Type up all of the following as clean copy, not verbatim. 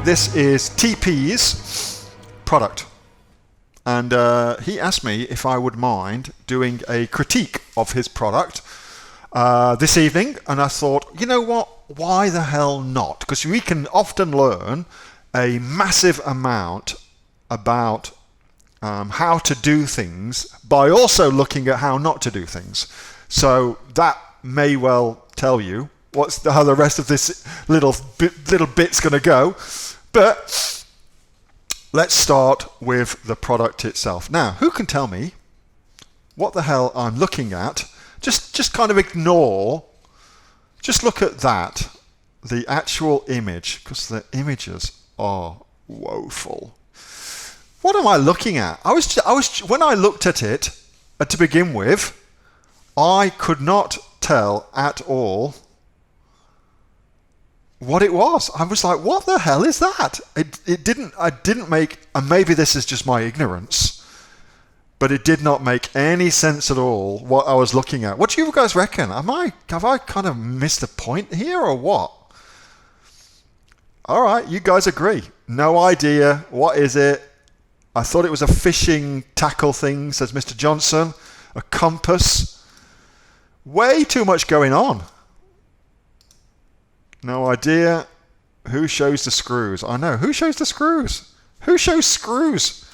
This is TP's product. And he asked me if I would mind doing a critique of his product this evening. And I thought, you know what? Why the hell not? Because we can often learn a massive amount about how to do things by also looking at how not to do things. So that may well tell you how the rest of this little bit's going to go. But let's start with the product itself. Now, who can tell me what the hell I'm looking at? Just kind of ignore, just look at that, the actual image, because the images are woeful. What am I looking at? When I looked at it to begin with, I could not tell at all what it was. I was like, what the hell is that? I didn't make, and maybe this is just my ignorance, but it did not make any sense at all what I was looking at. What do you guys reckon? Have I kind of missed the point here or what? All right, you guys agree. No idea. What is it? I thought it was a fishing tackle thing, says Mr. Johnson. A compass. Way too much going on. No idea. Who shows the screws? I know. Who shows the screws? Who shows screws?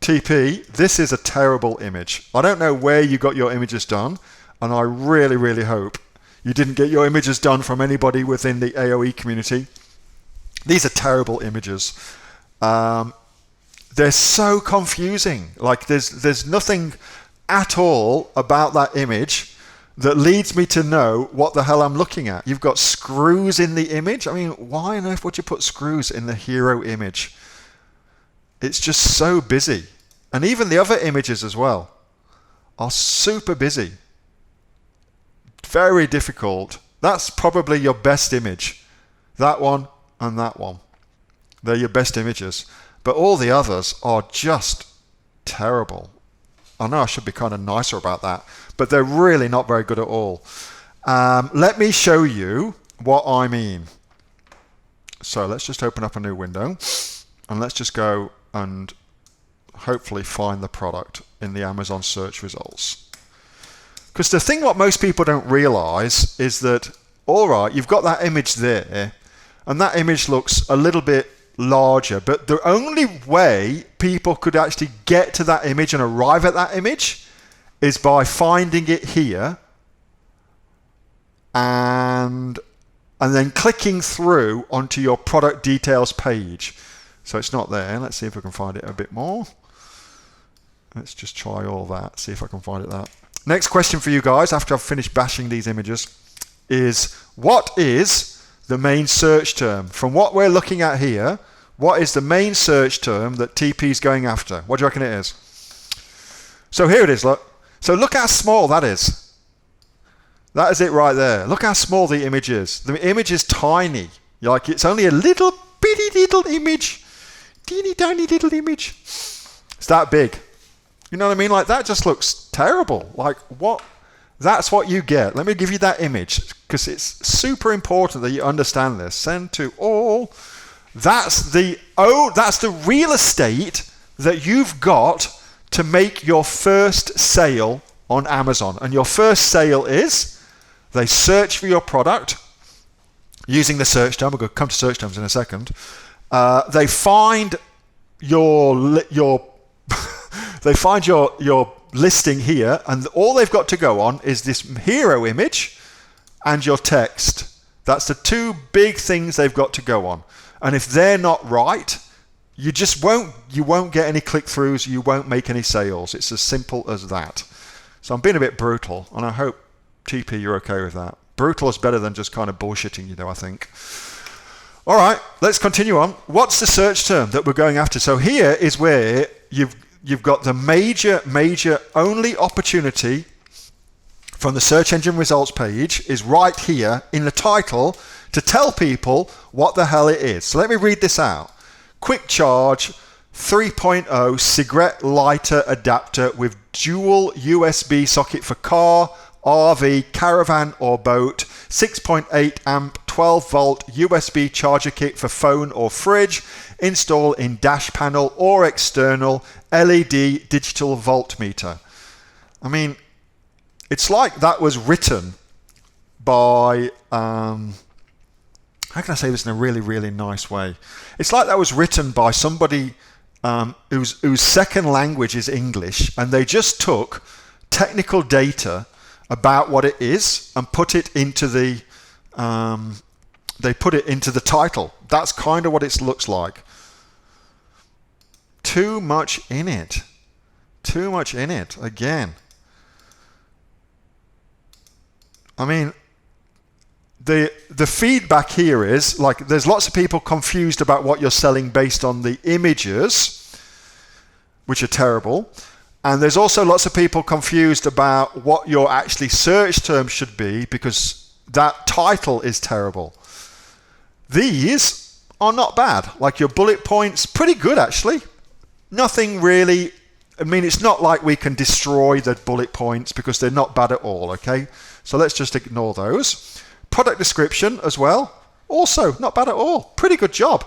TP, this is a terrible image. I don't know where you got your images done, and I really, really hope you didn't get your images done from anybody within the AOE community. These are terrible images. They're so confusing. Like there's nothing at all about that image that leads me to know what the hell I'm looking at. You've got screws in the image. I mean, why on earth would you put screws in the hero image? It's just so busy. And even the other images as well are super busy. Very difficult. That's probably your best image. That one and that one. They're your best images. But all the others are just terrible. I know I should be kind of nicer about that, but they're really not very good at all. Let me show you what I mean. So let's just open up a new window, and let's just go and hopefully find the product in the Amazon search results. Because the thing what most people don't realize is that, all right, you've got that image there, and that image looks a little bit larger, but the only way people could actually get to that image and arrive at that image is by finding it here and then clicking through onto your product details page. So it's not there. Let's see if we can find it a bit more. Let's just try all that, see if I can find it that. Next question for you guys after I've finished bashing these images is, what is the main search term? From what we're looking at here, what is the main search term that TP is going after? What do you reckon it is? So here it is, look. So look how small that is. That is it right there. Look how small the image is. The image is tiny. Like, it's only a little bitty little image. Teeny tiny little image. It's that big. You know what I mean? Like, that just looks terrible. Like, what? That's what you get. Let me give you that image, because it's super important that you understand this. Send to all. That's the real estate that you've got to make your first sale on Amazon. And your first sale is, they search for your product using the search term. We're going to come to search terms in a second. They find your they find your listing here, and all they've got to go on is this hero image and your text. That's the two big things they've got to go on. And if they're not right, you won't get any click-throughs, you won't make any sales. It's as simple as that. So I'm being a bit brutal, and I hope, TP, you're okay with that. Brutal is better than just kind of bullshitting, I think. All right, let's continue on. What's the search term that we're going after? So here is where you've got the major only opportunity from the search engine results page is right here in the title to tell people what the hell it is. So let me read this out. Quick charge 3.0 cigarette lighter adapter with dual USB socket for car, RV, caravan or boat, 6.8 amp 12-volt USB charger kit for phone or fridge. Install in dash panel or external LED digital voltmeter. I mean, it's like that was written by, how can I say this in a really, really nice way? It's like that was written by somebody whose second language is English, and they just took technical data about what it is and put it into the title. That's kind of what it looks like. Too much in it. Too much in it again. I mean, the feedback here is, like, there's lots of people confused about what you're selling based on the images, which are terrible. And there's also lots of people confused about what your actually search term should be, because that title is terrible. These are not bad. Like your bullet points, pretty good actually. Nothing really, I mean, it's not like we can destroy the bullet points because they're not bad at all, okay? So let's just ignore those. Product description as well, also not bad at all. Pretty good job.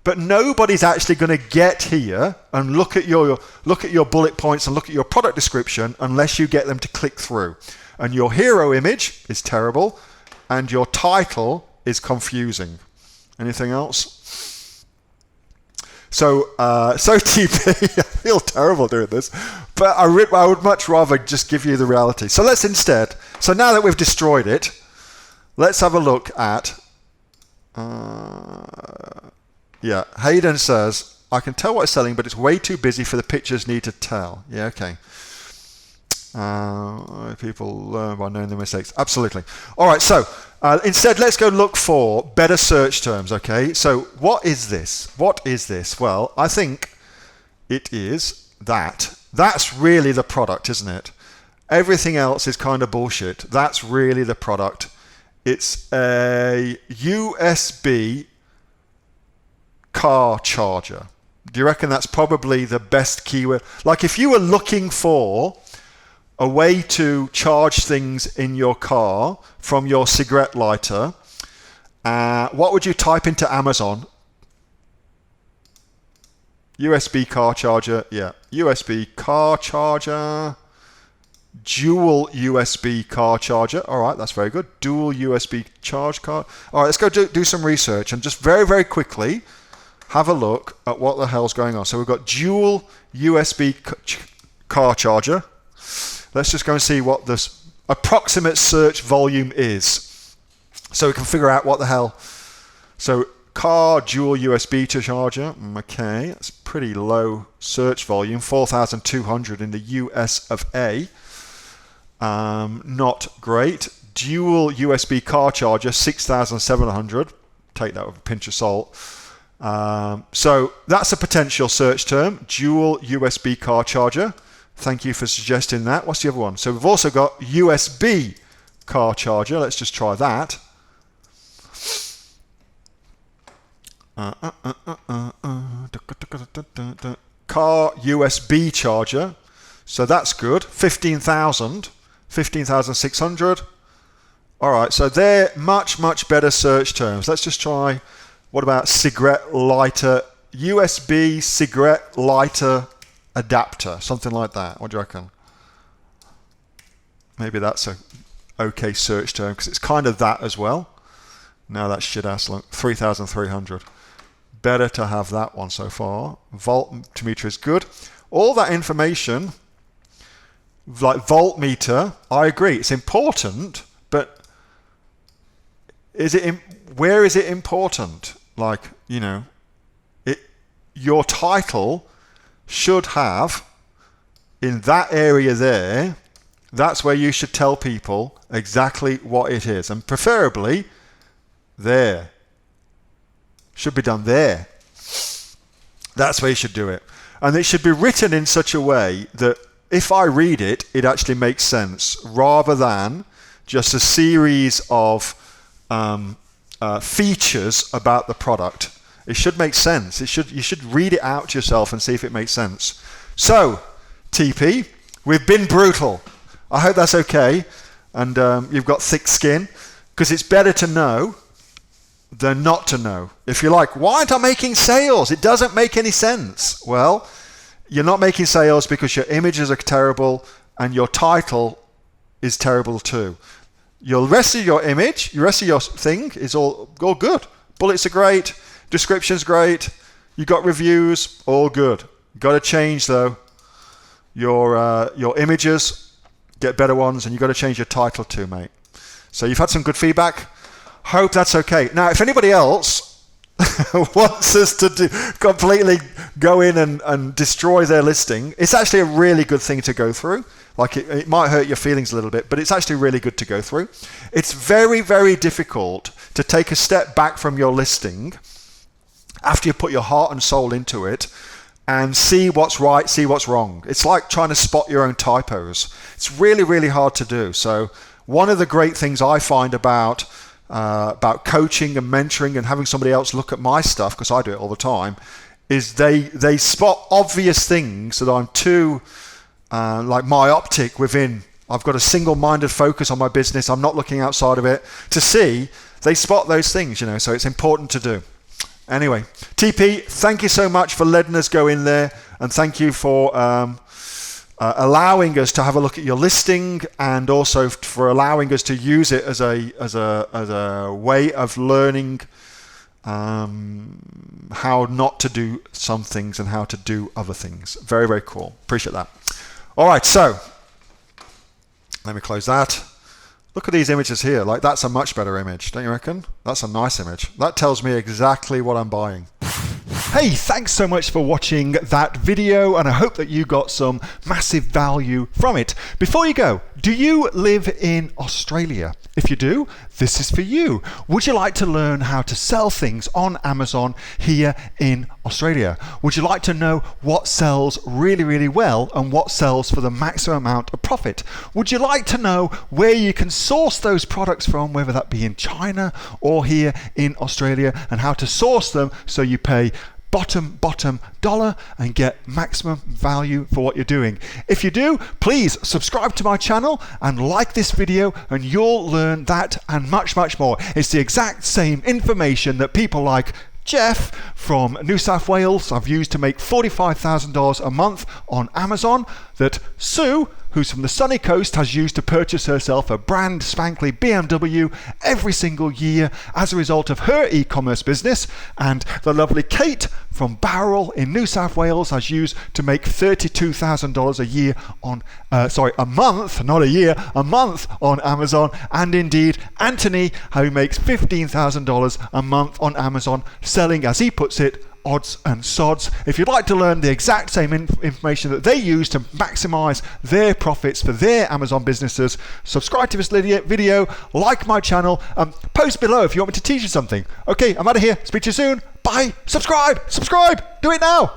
But nobody's actually going to get here and look at your bullet points and look at your product description unless you get them to click through. And your hero image is terrible, and your title is confusing. Anything else? So TP, I feel terrible doing this, but I would much rather just give you the reality. So let's instead, so now that we've destroyed it, let's have a look at, yeah, Hayden says, I can tell what it's selling, but it's way too busy for the pictures need to tell. Yeah, okay. People learn by knowing their mistakes. Absolutely. All right, so instead, let's go look for better search terms, okay? So what is this? What is this? Well, I think it is that. That's really the product, isn't it? Everything else is kind of bullshit. That's really the product. It's a USB car charger. Do you reckon that's probably the best keyword? Like if you were looking for a way to charge things in your car from your cigarette lighter, what would you type into Amazon? USB car charger, yeah. USB car charger, dual USB car charger. All right, that's very good. Dual USB charge card. All right, let's go do some research and just very, very quickly have a look at what the hell's going on. So we've got dual USB car charger. Let's just go and see what this approximate search volume is, so we can figure out what the hell. So car dual USB charger, okay, that's pretty low search volume, 4,200 in the US of A. Not great. Dual USB car charger, 6,700. Take that with a pinch of salt. So that's a potential search term, dual USB car charger. Thank you for suggesting that. What's the other one? So we've also got USB car charger. Let's just try that. Car USB charger. So that's good. 15,000. 15,600. All right, so they're much, much better search terms. Let's just try, what about cigarette lighter, USB cigarette lighter adapter, something like that. What do you reckon? Maybe that's a okay search term because it's kind of that as well. No, that's shit ass. 3,300. Better to have that one so far. Voltmeter is good. All that information, like voltmeter, I agree, it's important, but where is it important? Like, you know, your title should have, in that area there, that's where you should tell people exactly what it is, and preferably there. Should be done there. That's where you should do it. And it should be written in such a way that if I read it, it actually makes sense, rather than just a series of features about the product. It should make sense. You should read it out to yourself and see if it makes sense. So, TP, we've been brutal. I hope that's okay, and you've got thick skin, because it's better to know they're not to know. If you're like, why aren't I making sales? It doesn't make any sense. Well, you're not making sales because your images are terrible and your title is terrible too. Your rest of your image, the rest of your thing is all good. Bullets are great, description's great, you got reviews, all good. Got to change though your images, get better ones, and you've got to change your title too, mate. So you've had some good feedback. Hope that's okay. Now, if anybody else wants us to completely go in and destroy their listing, it's actually a really good thing to go through. Like it might hurt your feelings a little bit, but it's actually really good to go through. It's very, very difficult to take a step back from your listing after you put your heart and soul into it and see what's right, see what's wrong. It's like trying to spot your own typos. It's really, really hard to do. So one of the great things I find about coaching and mentoring and having somebody else look at my stuff, because I do it all the time, is they spot obvious things that I'm too like myopic within. I've got a single-minded focus on my business. I'm not looking outside of it to see. They spot those things, so it's important to do. Anyway, TP, thank you so much for letting us go in there, and thank you for allowing us to have a look at your listing, and also for allowing us to use it as a way of learning how not to do some things and how to do other things. Very, very cool. Appreciate that. All right, so let me close that. Look at these images here. Like, that's a much better image, don't you reckon? That's a nice image. That tells me exactly what I'm buying. Hey, thanks so much for watching that video, and I hope that you got some massive value from it. Before you go, do you live in Australia? If you do, this is for you. Would you like to learn how to sell things on Amazon here in Australia? Would you like to know what sells really, really well and what sells for the maximum amount of profit? Would you like to know where you can source those products from, whether that be in China or here in Australia, and how to source them so you pay bottom dollar and get maximum value for what you're doing? If you do, please subscribe to my channel and like this video, and you'll learn that and much more. It's the exact same information that people like Jeff from New South Wales I've used to make $45,000 a month on Amazon, that Sue, who's from the sunny coast, has used to purchase herself a brand spankly BMW every single year as a result of her e-commerce business, and the lovely Kate from Bowral in New South Wales has used to make $32,000 a year on a month, not a year, a month on Amazon, and indeed Anthony, who makes $15,000 a month on Amazon, selling, as he puts it, odds and sods. If you'd like to learn the exact same information that they use to maximize their profits for their Amazon businesses, subscribe to this video, like my channel, post below if you want me to teach you something. Okay, I'm out of here. Speak to you soon. Bye. Subscribe. Do it now.